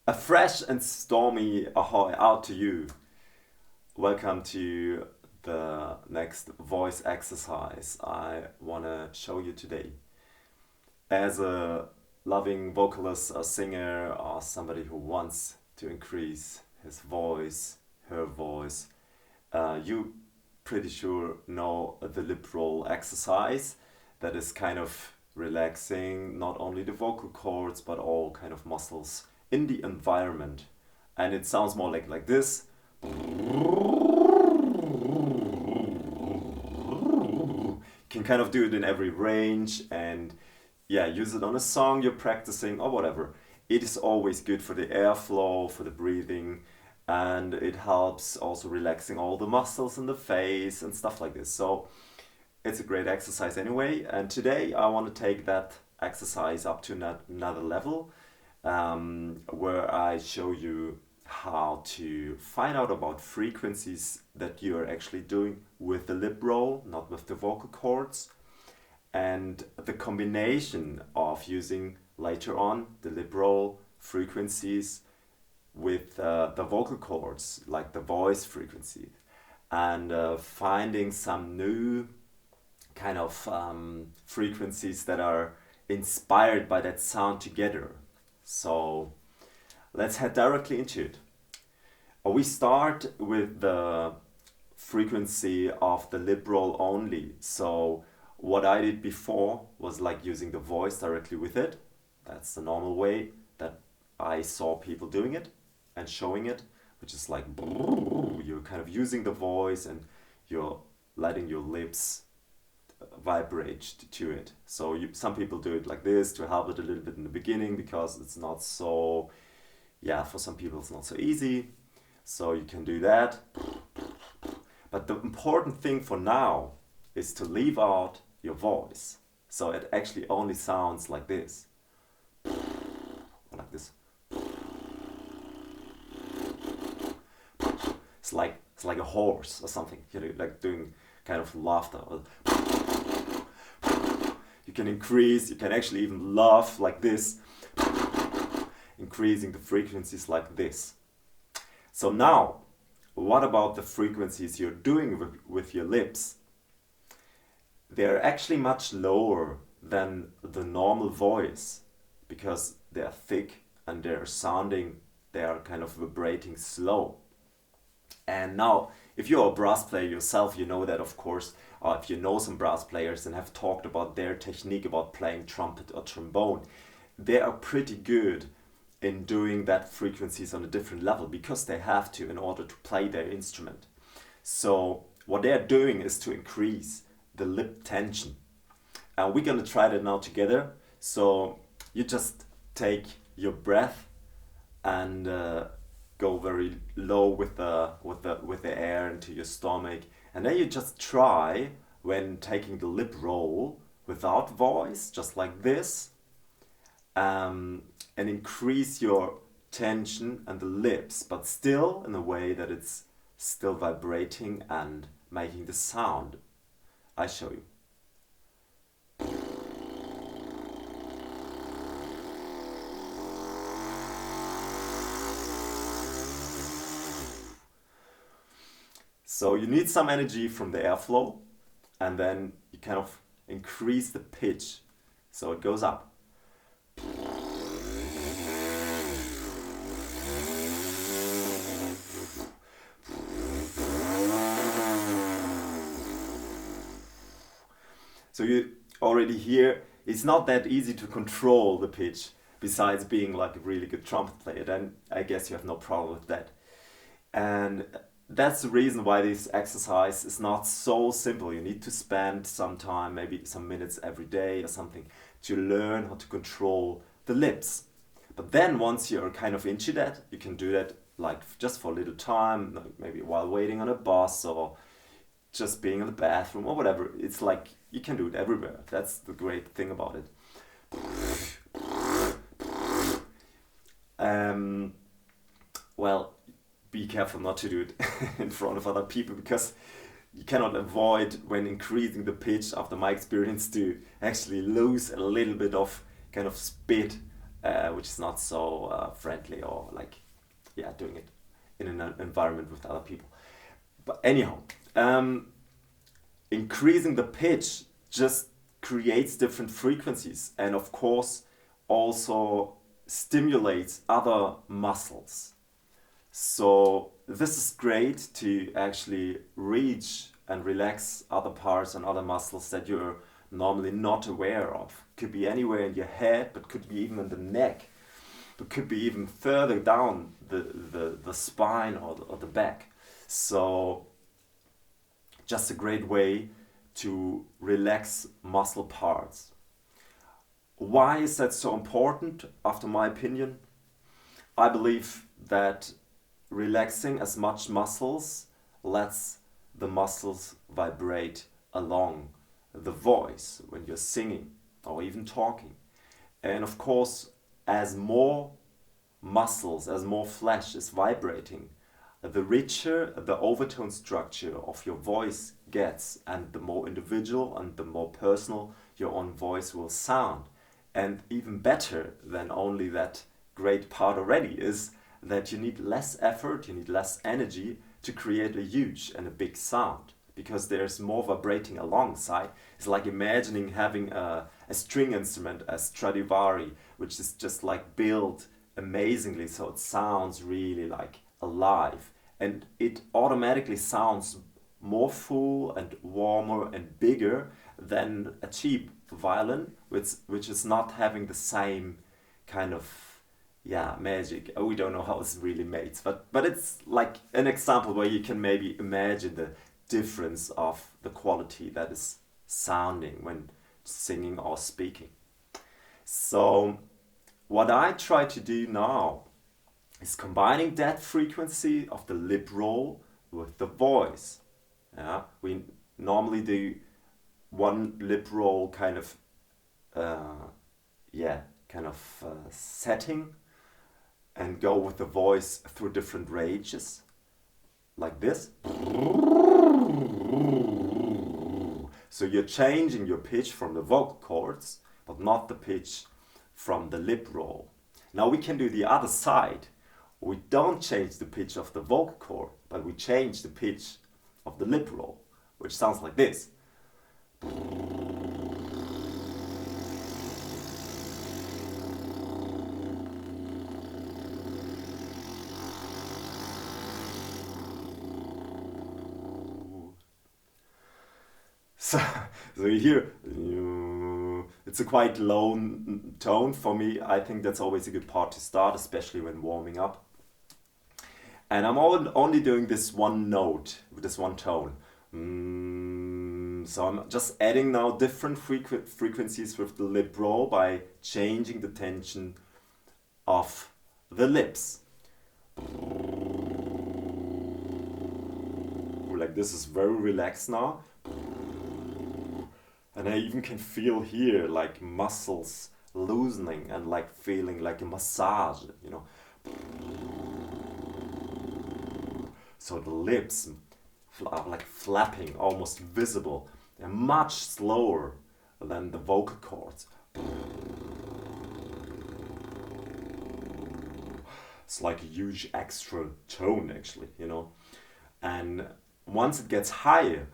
A fresh and stormy ahoy out to you. Welcome to the next voice exercise I want to show you today. As a loving vocalist or singer or somebody who wants to increase his voice, her voice, you pretty sure know the lip roll exercise that is kind of relaxing not only the vocal cords but all kind of muscles in the environment, and it sounds more like this. You can kind of do it in every range and use it on a song you're practicing or whatever. It is always good for the airflow, for the breathing, and it helps also relaxing all the muscles in the face and stuff like this. So it's a great exercise anyway, and today I want to take that exercise up to another level, where I show you how to find out about frequencies that you're actually doing with the lip roll, not with the vocal cords, and the combination of using later on the lip roll frequencies with the vocal cords, like the voice frequency, and finding some new kind of frequencies that are inspired by that sound together. So let's head directly into it. We start with the frequency of the lip roll only. So what I did before was like using the voice directly with it. That's the normal way that I saw people doing it and showing it, which is like you're kind of using the voice and you're letting your lips vibrate to it. So some people do it like this to help it a little bit in the beginning because it's not so, for some people it's not so easy. So you can do that. But the important thing for now is to leave out your voice. So it actually only sounds like this. Like this. It's like a horse or something, like doing kind of laughter. You can increase, you can actually even laugh like this, increasing the frequencies like this. So now, what about the frequencies you're doing with your lips? They're actually much lower than the normal voice because they're thick and they are kind of vibrating slow. And now, if you're a brass player yourself, you know that, of course, or if you know some brass players and have talked about their technique about playing trumpet or trombone, they are pretty good in doing that frequencies on a different level because they have to in order to play their instrument. So what they're doing is to increase the lip tension. And we're gonna try that now together. So you just take your breath and go very low with the air into your stomach, and then you just try when taking the lip roll without voice, just like this, and increase your tension and the lips, but still in a way that it's still vibrating and making the sound. I show you. So you need some energy from the airflow, and then you kind of increase the pitch so it goes up. So you already hear it's not that easy to control the pitch, besides being like a really good trumpet player. Then I guess you have no problem with that. And that's the reason why this exercise is not so simple. You need to spend some time, maybe some minutes every day or something, to learn how to control the lips. But then once you're kind of into that, you can do that like just for a little time, like maybe while waiting on a bus or just being in the bathroom or whatever. It's like you can do it everywhere. That's the great thing about it. Well, be careful not to do it in front of other people because you cannot avoid, when increasing the pitch, after my experience, to actually lose a little bit of kind of spit which is not so friendly, or like, yeah, doing it in an environment with other people. But anyhow, increasing the pitch just creates different frequencies, and of course also stimulates other muscles. So this is great to actually reach and relax other parts and other muscles that you're normally not aware of. Could be anywhere in your head, but could be even in the neck, but could be even further down the spine, or the back. So just a great way to relax muscle parts. Why is that so important, after my opinion? I believe that relaxing as much muscles lets the muscles vibrate along the voice when you're singing or even talking. And of course, as more muscles, as more flesh is vibrating, the richer the overtone structure of your voice gets, and the more individual and the more personal your own voice will sound. And even better than only that great part already is that you need less effort, you need less energy to create a huge and a big sound, because there's more vibrating alongside. It's like imagining having a string instrument, a Stradivari, which is just like built amazingly, so it sounds really like alive, and it automatically sounds more full and warmer and bigger than a cheap violin, which is not having the same kind of, yeah, magic. We don't know how it's really made, but it's like an example where you can maybe imagine the difference of the quality that is sounding when singing or speaking. So what I try to do now is combining that frequency of the lip roll with the voice. Yeah, we normally do one lip roll kind of, setting, and go with the voice through different ranges, like this. So you're changing your pitch from the vocal cords, but not the pitch from the lip roll. Now we can do the other side. We don't change the pitch of the vocal cord, but we change the pitch of the lip roll, which sounds like this. So, so you hear, it's a quite low tone for me. I think that's always a good part to start, especially when warming up. And I'm only doing this one note, with this one tone. So I'm just adding now different frequencies with the lip roll by changing the tension of the lips. Like this is very relaxed now. And I even can feel here like muscles loosening and like feeling like a massage, you know. So the lips are like flapping, almost visible. They're much slower than the vocal cords. It's like a huge extra tone actually, you know. And once it gets higher,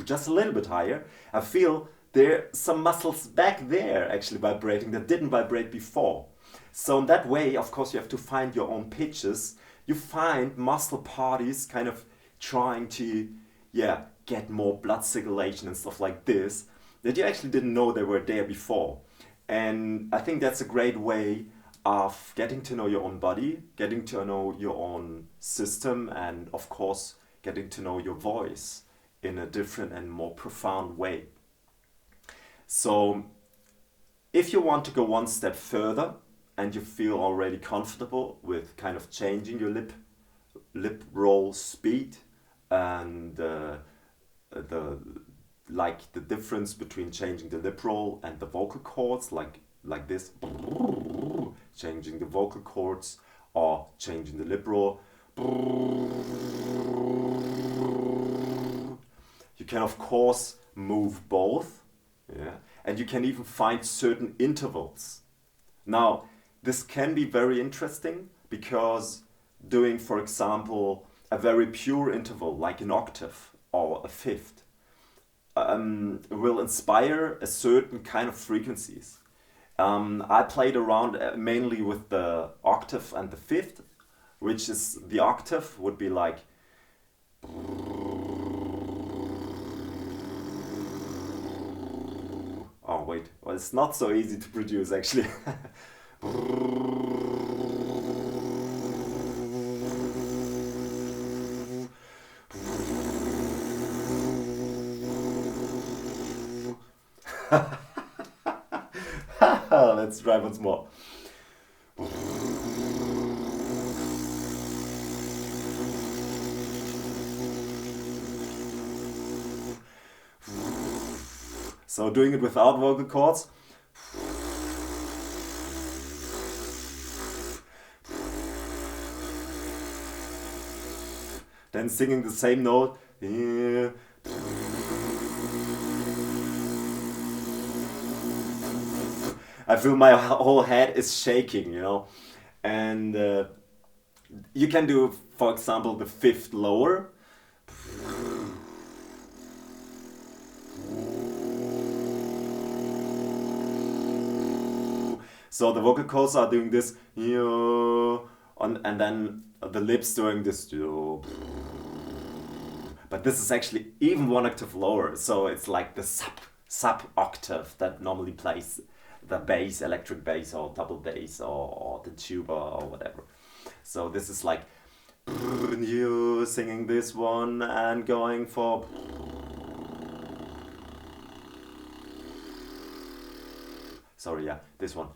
just a little bit higher, I feel there are some muscles back there actually vibrating that didn't vibrate before. So in that way, of course, you have to find your own pitches. You find muscle parties kind of trying to, get more blood circulation and stuff like this that you actually didn't know they were there before. And I think that's a great way of getting to know your own body, getting to know your own system, and of course, getting to know your voice in a different and more profound way. So if you want to go one step further and you feel already comfortable with kind of changing your lip roll speed and the difference between changing the lip roll and the vocal cords, like this, changing the vocal cords or changing the lip roll, you You can of course move both, yeah, and you can even find certain intervals. Now, this can be very interesting because doing, for example, a very pure interval like an octave or a fifth will inspire a certain kind of frequencies. I played around mainly with the octave and the fifth, which is the octave would be like. Oh wait, well, it's not so easy to produce actually. Let's try once more. So doing it without vocal cords. Then singing the same note. I feel my whole head is shaking, you know. And you can do, for example, the fifth lower. So the vocal cords are doing this, and then the lips doing this. But this is actually even one octave lower, so it's like the sub octave that normally plays the bass, electric bass, or double bass, or the tuba, or whatever. So this is like you singing this one and going for. Sorry, yeah, this one.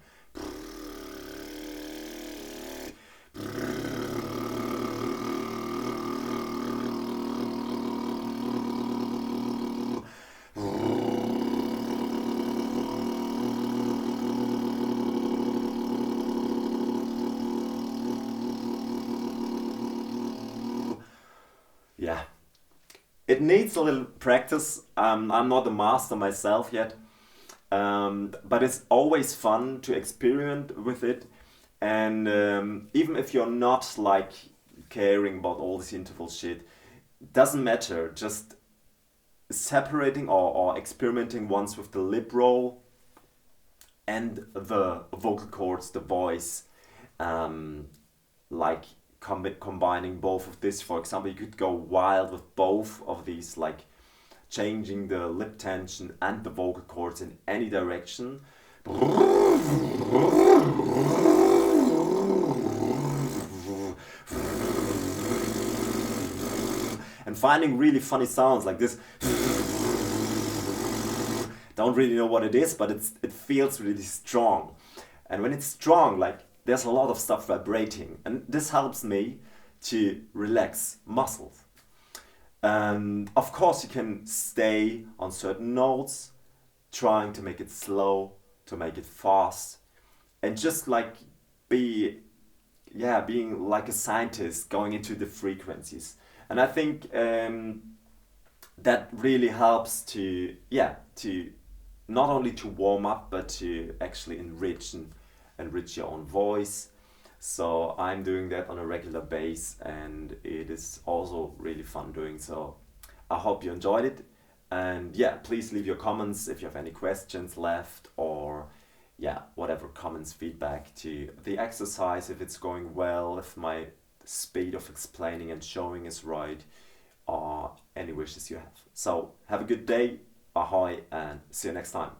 Yeah, it needs a little practice. I'm not a master myself yet, but it's always fun to experiment with it. And even if you're not like caring about all this interval shit, doesn't matter. Just separating or experimenting once with the lip roll and the vocal cords, the voice, like combining both of this. For example, you could go wild with both of these, like changing the lip tension and the vocal cords in any direction. And finding really funny sounds like this. Don't really know what it is, but it feels really strong. And when it's strong, like there's a lot of stuff vibrating, and this helps me to relax muscles. And of course, you can stay on certain notes, trying to make it slow, to make it fast, and just like be, yeah, being like a scientist going into the frequencies. And I think that really helps to, yeah, to not only to warm up, but to actually enrich your own voice. So I'm doing that on a regular basis, and it is also really fun doing so. I hope you enjoyed it, and yeah, please leave your comments if you have any questions left, or yeah, whatever comments, feedback to the exercise, if it's going well, if my speed of explaining and showing is right, or any wishes you have. So have a good day, ahoy, and see you next time.